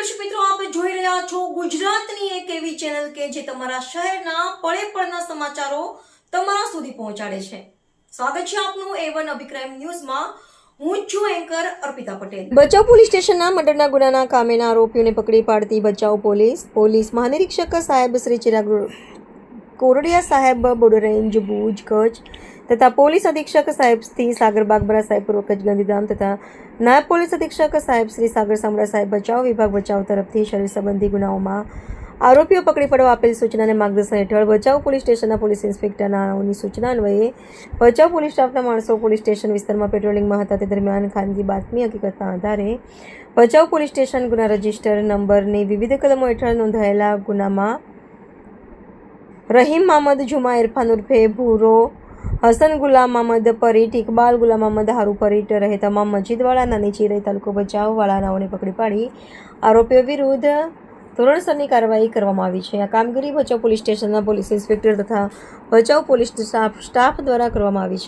દર્શક મિત્રો, આપ જોઈ રહ્યા છો ગુજરાતની એક એવી ચેનલ કે જે તમારા શહેરના પળે પળના સમાચારો તમારા સુધી પહોંચાડે છે. સ્વાગત છે આપનું A1 અભિક્રાઇમ ન્યૂઝમાં. હું છું એન્કર અર્પિતા પટેલ. ભચાઉ પોલીસ સ્ટેશનના મર્ડરના ગુનાના કામેના આરોપીઓને પકડી પાડતી ભચાઉ પોલીસ મહાનિરીક્ષક સાહેબ શ્રી ચિરાગ કોરડિયા સાહેબ, બોર્ડર રેન્જ ભુજ કચ્છ તથા પોલીસ અધિક્ષક સાહેબ શ્રી સાગર બાગબરા સાહેબ પૂર્વ કચ્છ ગાંધીધામ તથા નાયબ પોલીસ અધિક્ષક સાહેબ શ્રી સાગર સામડા સાહેબ ભચાઉ વિભાગ ભચાઉ તરફથી શરીર સંબંધી ગુનાઓમાં આરોપીઓ પકડી પાડવા આપેલ સૂચના અને માર્ગદર્શન હેઠળ ભચાઉ પોલીસ સ્ટેશનના પોલીસ ઇન્સ્પેક્ટર નાઓની સૂચના અન્વયે ભચાઉ પોલીસ સ્ટાફના માણસો પોલીસ સ્ટેશન વિસ્તારમાં પેટ્રોલિંગમાં હતા. તે દરમિયાન ખાનગી બાતમી હકીકતના આધારે ભચાઉ પોલીસ સ્ટેશન ગુના રજિસ્ટર નંબરની વિવિધ કલમો હેઠળ નોંધાયેલા ગુનામાં રહીમ મહમદ જુમા ઇરફાન ઉર્ફે ભૂરો, હસન ગુલામ મહમદ પરીટ, ઇકબાલ ગુલામ મહમદ હારૂ પરીટ રહે તમામ મસ્જિદવાળા નાની ચિરઈ તાલુકો ભચાઉ વાળા નાઓને પકડી પાડી આરોપીઓ વિરુદ્ધ ધોરણસરની કાર્યવાહી કરવામાં આવી છે. આ કામગીરી ભચાઉ પોલીસ સ્ટેશનના પોલીસ ઇન્સ્પેક્ટર તથા ભચાઉ પોલીસ સ્ટાફ દ્વારા કરવામાં આવી છે.